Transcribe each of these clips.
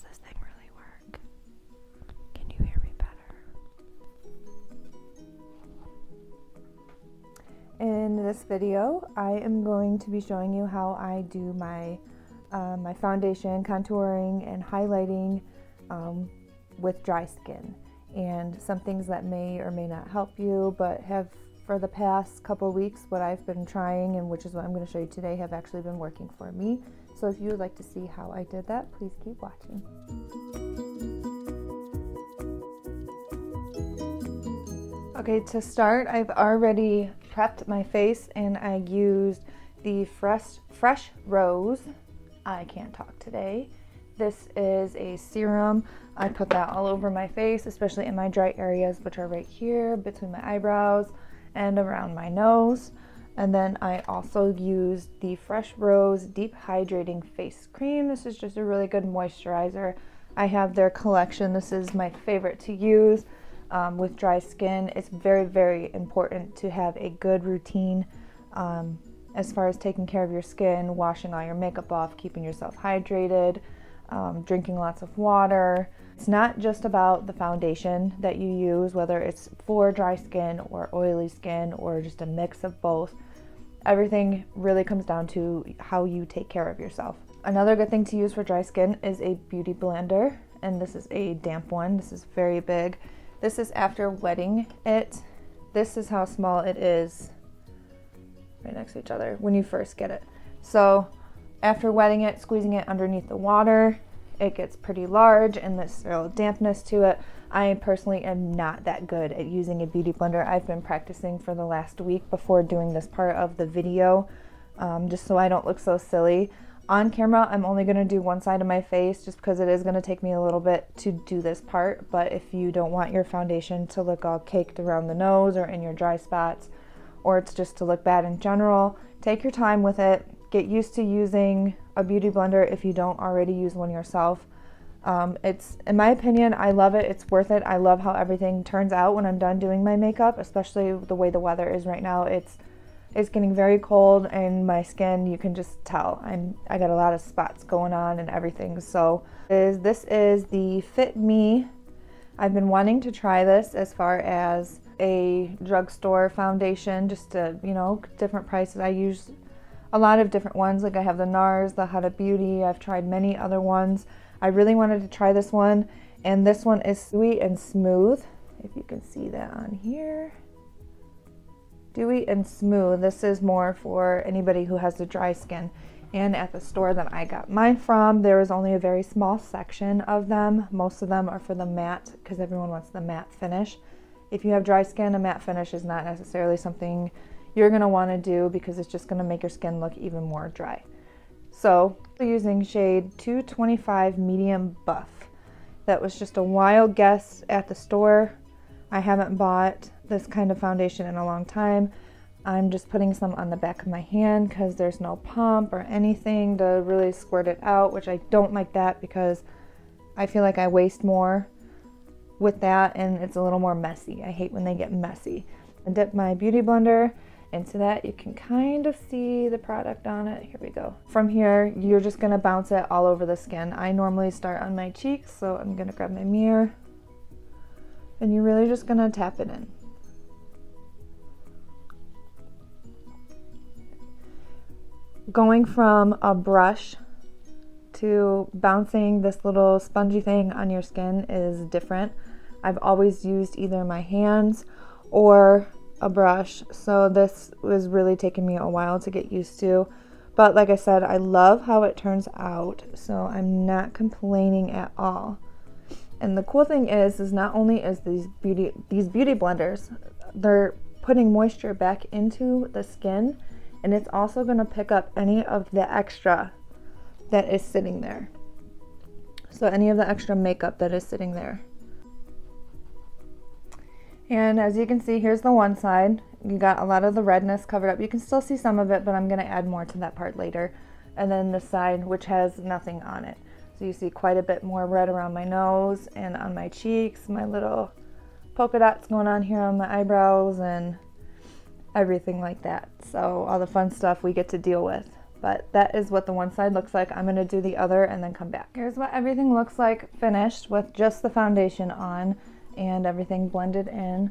this thing really work? Can you hear me better? In this video, I am going to be showing you how I do my my foundation, contouring, and highlighting with dry skin, and some things that may or may not help you, but have for the past couple of weeks what I've been trying, and which is what I'm going to show you today, have actually been working for me. So if you would like to see how I did that, please keep watching. Okay, to start, I've already prepped my face and I used the Fresh Rose, I can't talk today. This is a serum. I put that all over my face, especially in my dry areas, which are right here between my eyebrows and around my nose. And then I also used the Fresh Rose Deep Hydrating Face Cream. This is just a really good moisturizer. I have their collection. This is my favorite to use with dry skin. It's very, very important to have a good routine as far as taking care of your skin, washing all your makeup off, keeping yourself hydrated, drinking lots of water. It's not just about the foundation that you use, whether it's for dry skin or oily skin or just a mix of both. Everything really comes down to how you take care of yourself. Another good thing to use for dry skin is a beauty blender, and this is a damp one. This is very big. This is after wetting it. This is how small it is right next to each other when you first get it. So after wetting it, squeezing it underneath the water, it gets pretty large and this real dampness to it. I personally am not that good at using a beauty blender. I've been practicing for the last week before doing this part of the video, just so I don't look so silly. On camera, I'm only going to do one side of my face just because it is going to take me a little bit to do this part. But if you don't want your foundation to look all caked around the nose or in your dry spots, or it's just to look bad in general, take your time with it. Get used to using a beauty blender if you don't already use one yourself. It's, in my opinion, I love it. It's worth it. I love how everything turns out when I'm done doing my makeup, especially the way the weather is right now. It's getting very cold, and my skin, you can just tell. I got a lot of spots going on and everything. So this is the Fit Me. I've been wanting to try this as far as a drugstore foundation, just to, you know, different prices. I use a lot of different ones. Like I have the NARS, the Huda Beauty. I've tried many other ones. I really wanted to try this one, and this one is Dewy and Smooth. If you can see that on here. Dewy and Smooth. This is more for anybody who has the dry skin. And at the store that I got mine from, there was only a very small section of them. Most of them are for the matte, because everyone wants the matte finish. If you have dry skin, a matte finish is not necessarily something you're going to want to do, because it's just going to make your skin look even more dry. So using shade 225 Medium Buff. That was just a wild guess at the store. I haven't bought this kind of foundation in a long time. I'm just putting some on the back of my hand because there's no pump or anything to really squirt it out, which I don't like that because I feel like I waste more with that and it's a little more messy. I hate when they get messy. I dip my beauty blender into that. You can kind of see the product on it. Here we go. From here, you're just gonna bounce it all over the skin. I normally start on my cheeks, so I'm gonna grab my mirror and you're really just gonna tap it in. Going from a brush to bouncing this little spongy thing on your skin is different. I've always used either my hands or a brush, so this was really taking me a while to get used to. But like I said, I love how it turns out, so I'm not complaining at all. And the cool thing is not only is these beauty blenders, they're putting moisture back into the skin, and it's also going to pick up any of the extra that is sitting there. So any of the extra makeup that is sitting there. And as you can see, here's the one side. You got a lot of the redness covered up. You can still see some of it, but I'm going to add more to that part later. And then the side, which has nothing on it. So you see quite a bit more red around my nose and on my cheeks, my little polka dots going on here on my eyebrows and everything like that. So all the fun stuff we get to deal with. But that is what the one side looks like. I'm gonna do the other and then come back. Here's what everything looks like finished with just the foundation on and everything blended in.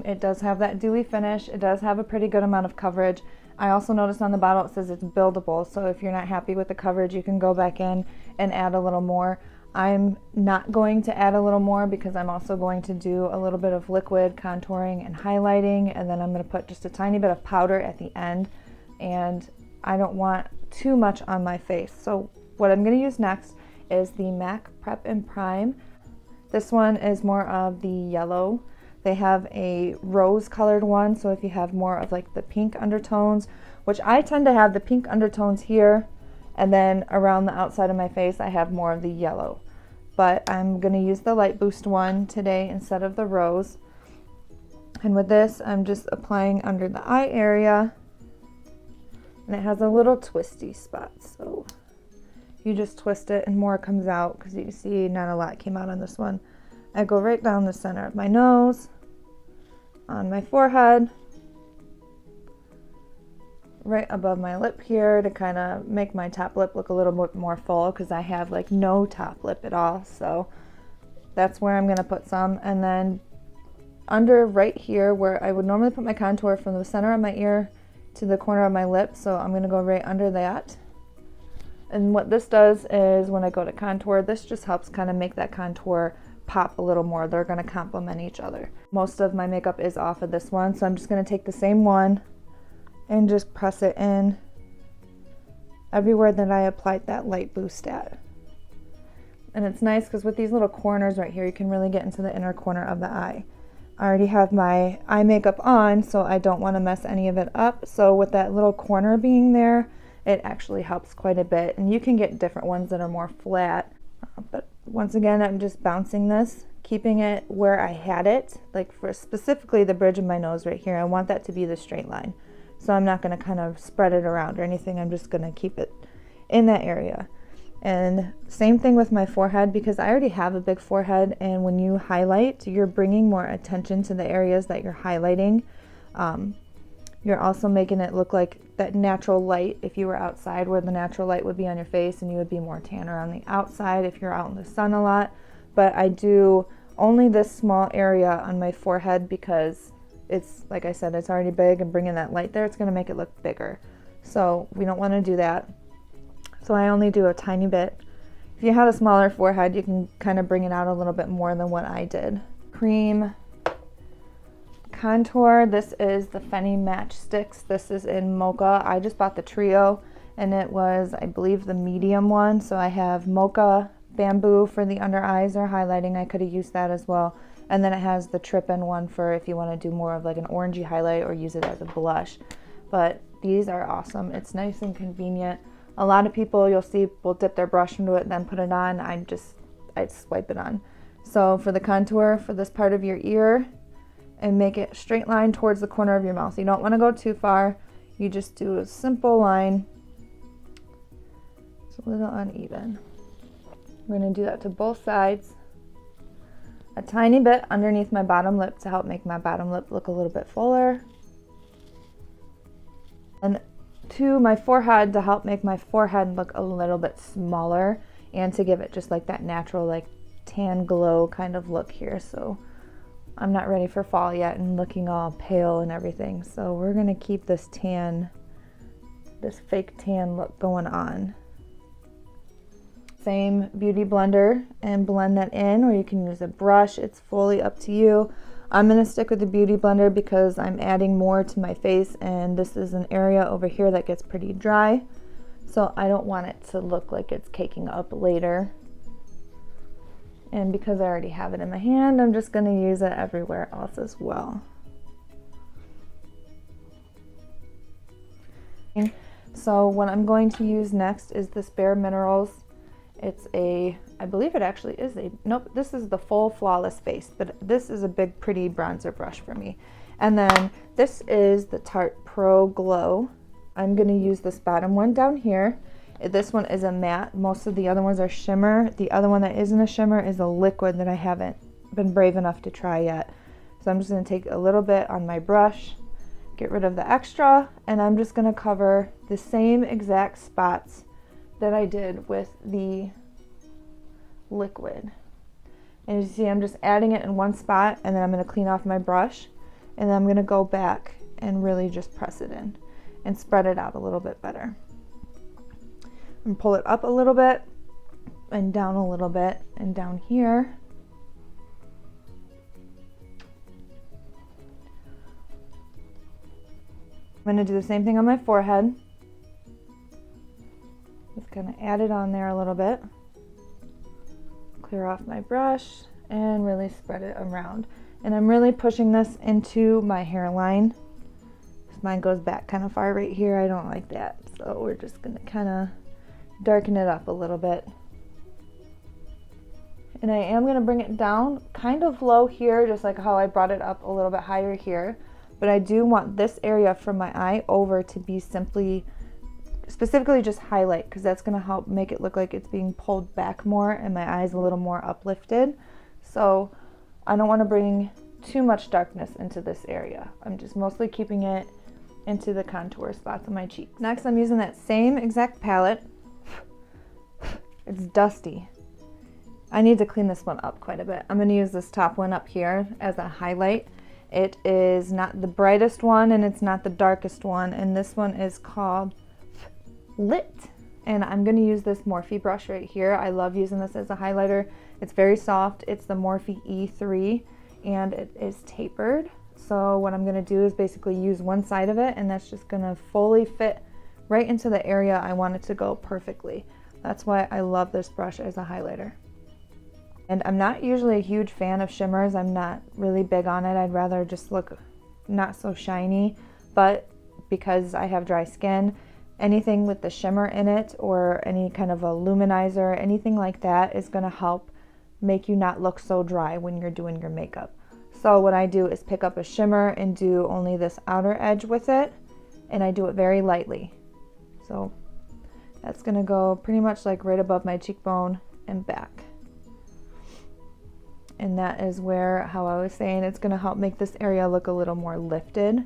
It does have that dewy finish. It does have a pretty good amount of coverage. I also noticed on the bottle it says it's buildable, so if you're not happy with the coverage, you can go back in and add a little more. I'm not going to add a little more because I'm also going to do a little bit of liquid contouring and highlighting, and then I'm going to put just a tiny bit of powder at the end, and I don't want too much on my face. So what I'm going to use next is the MAC Prep and Prime. This one is more of the yellow. They have a rose colored one, so if you have more of like the pink undertones, which I tend to have the pink undertones here, and then around the outside of my face I have more of the yellow. But I'm going to use the Light Boost one today instead of the rose. And with this, I'm just applying under the eye area, and it has a little twisty spot, so you just twist it and more comes out, because you can see not a lot came out on this one. I go right down the center of my nose, on my forehead, right above my lip here to kind of make my top lip look a little bit more full, because I have like no top lip at all. So that's where I'm going to put some. And then under right here where I would normally put my contour, from the center of my ear to the corner of my lip, so I'm going to go right under that. And what this does is when I go to contour, this just helps kind of make that contour pop a little more. They're going to complement each other. Most of my makeup is off of this one, so I'm just going to take the same one and just press it in everywhere that I applied that Light Boost at. And it's nice because with these little corners right here, you can really get into the inner corner of the eye. I already have my eye makeup on, so I don't want to mess any of it up. So with that little corner being there, it actually helps quite a bit. And you can get different ones that are more flat. But once again, I'm just bouncing this, keeping it where I had it, like for specifically the bridge of my nose right here. I want that to be the straight line. So I'm not going to kind of spread it around or anything. I'm just going to keep it in that area. And same thing with my forehead, because I already have a big forehead, and when you highlight, you're bringing more attention to the areas that you're highlighting. You're also making it look like that natural light if you were outside, where the natural light would be on your face, and you would be more tanner on the outside if you're out in the sun a lot. But I do only this small area on my forehead because it's, like I said, it's already big, and bringing that light there, it's going to make it look bigger. So we don't want to do that. So I only do a tiny bit. If you had a smaller forehead, you can kind of bring it out a little bit more than what I did. Cream contour. This is the Fenty Match Stix. This is in Mocha. I just bought the trio, and it was, I believe, the medium one. So I have Mocha Bamboo for the under eyes or highlighting. I could have used that as well. And then it has the trip-in one for if you want to do more of like an orangey highlight or use it as a blush. But these are awesome. It's nice and convenient. A lot of people you'll see will dip their brush into it, then put it on. I'd swipe it on. So for the contour for this part of your ear, and make it straight line towards the corner of your mouth. You don't want to go too far. You just do a simple line. It's a little uneven. We're going to do that to both sides. A tiny bit underneath my bottom lip to help make my bottom lip look a little bit fuller. And to my forehead to help make my forehead look a little bit smaller, and to give it just like that natural like tan glow kind of look here. So I'm not ready for fall yet and looking all pale and everything. So we're going to keep this tan, this fake tan look going on. Same beauty blender and blend that in, or you can use a brush. It's fully up to you. I'm going to stick with the beauty blender because I'm adding more to my face, and this is an area over here that gets pretty dry. So I don't want it to look like it's caking up later. And because I already have it in my hand, I'm just going to use it everywhere else as well. So what I'm going to use next is this Bare Minerals. It's a, I believe it actually is a, nope, this is the Full Flawless Face, but this is a big pretty bronzer brush for me. And then this is the Tarte Pro Glow. I'm going to use this bottom one down here. This one is a matte. Most of the other ones are shimmer. The other one that isn't a shimmer is a liquid that I haven't been brave enough to try yet. So I'm just going to take a little bit on my brush, get rid of the extra, and I'm just gonna cover the same exact spots that I did with the liquid. And as you see, I'm just adding it in one spot, and then I'm gonna clean off my brush, and then I'm gonna go back and really just press it in and spread it out a little bit better. And pull it up a little bit and down a little bit and down here. I'm gonna do the same thing on my forehead. Just gonna add it on there a little bit. Clear off my brush and really spread it around. And I'm really pushing this into my hairline. Mine goes back kind of far right here. I don't like that. So we're just gonna kind of darken it up a little bit. And I am gonna bring it down kind of low here, just like how I brought it up a little bit higher here. But I do want this area from my eye over to be specifically just highlight, because that's gonna help make it look like it's being pulled back more and my eye's a little more uplifted. So I don't wanna bring too much darkness into this area. I'm just mostly keeping it into the contour spots of my cheeks. Next, I'm using that same exact palette. It's dusty. I need to clean this one up quite a bit. I'm gonna use this top one up here as a highlight. It is not the brightest one and it's not the darkest one, and this one is called Lit. And I'm gonna use this Morphe brush right here. I love using this as a highlighter. It's very soft. It's the Morphe E3 and it is tapered. So what I'm gonna do is basically use one side of it, and that's just gonna fully fit right into the area I want it to go perfectly. That's why I love this brush as a highlighter. And I'm not usually a huge fan of shimmers. I'm not really big on it. I'd rather just look not so shiny, but because I have dry skin, anything with the shimmer in it or any kind of a luminizer, anything like that is gonna help make you not look so dry when you're doing your makeup. So what I do is pick up a shimmer and do only this outer edge with it, and I do it very lightly. So that's gonna go pretty much like right above my cheekbone and back. And that is where, how I was saying, it's gonna help make this area look a little more lifted.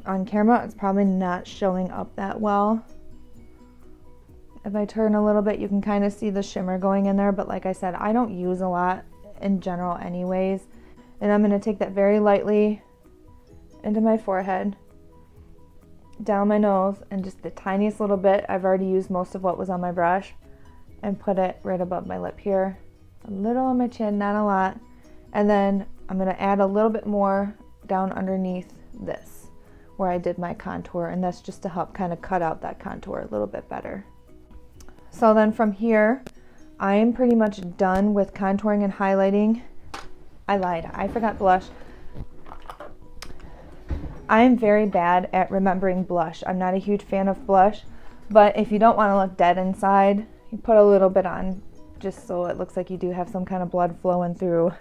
On camera, it's probably not showing up that well. If I turn a little bit, you can kind of see the shimmer going in there, but like I said, I don't use a lot in general anyways. And I'm gonna take that very lightly into my forehead, down my nose, and just the tiniest little bit. I've already used most of what was on my brush, and put it right above my lip here. A little on my chin, not a lot. And then I'm gonna add a little bit more down underneath this, where I did my contour, and that's just to help kind of cut out that contour a little bit better. So then from here, I am pretty much done with contouring and highlighting. I lied, I forgot blush. I am very bad at remembering blush. I'm not a huge fan of blush, but if you don't want to look dead inside, you put a little bit on just so it looks like you do have some kind of blood flowing through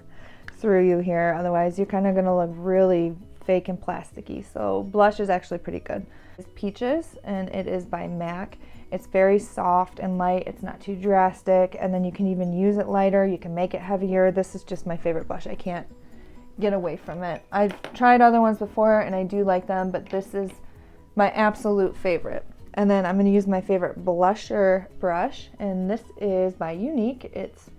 you here. Otherwise, you're kind of going to look really fake and plasticky. So blush is actually pretty good. It's Peaches, and it is by MAC. It's very soft and light. It's not too drastic, and then you can even use it lighter. You can make it heavier. This is just my favorite blush. I can't get away from it. I've tried other ones before and I do like them, but this is my absolute favorite. And then I'm going to use my favorite blusher brush, and this is by Unique. It's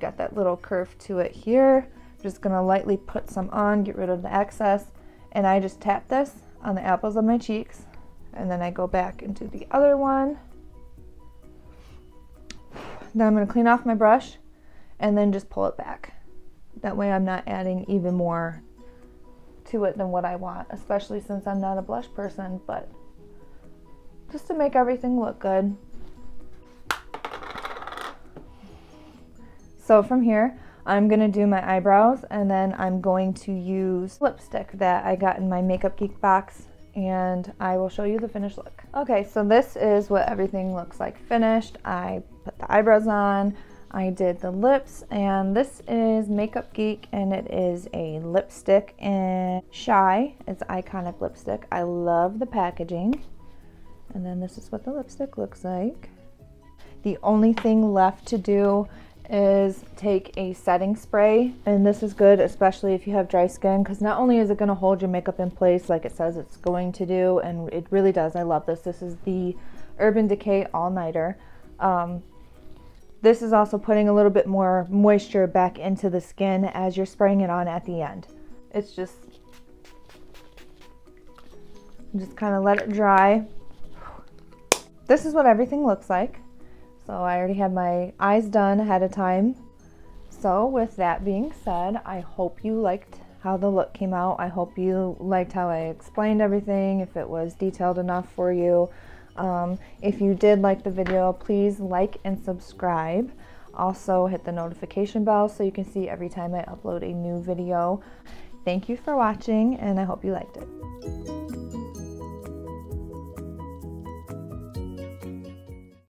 got that little curve to it here. I'm just going to lightly put some on, get rid of the excess, and I just tap this on the apples of my cheeks, and then I go back into the other one. Then I'm going to clean off my brush and then just pull it back. That way I'm not adding even more to it than what I want, especially since I'm not a blush person, but just to make everything look good. So from here, I'm going to do my eyebrows, and then I'm going to use lipstick that I got in my Makeup Geek box, and I will show you the finished look. Okay, so this is what everything looks like finished. I put the eyebrows on, I did the lips, and this is Makeup Geek, and it is a lipstick in Shy. It's iconic lipstick. I love the packaging. And then this is what the lipstick looks like. The only thing left to do is take a setting spray, and this is good especially if you have dry skin, because not only is it going to hold your makeup in place like it says it's going to do, and it really does. I love this. This is the Urban Decay All Nighter. This is also putting a little bit more moisture back into the skin as you're spraying it on at the end. It's just kind of let it dry. This is what everything looks like. So I already had my eyes done ahead of time. So with that being said, I hope you liked how the look came out. I hope you liked how I explained everything, if it was detailed enough for you. If you did like the video, please like and subscribe. Also hit the notification bell so you can see every time I upload a new video. Thank you for watching, and I hope you liked it.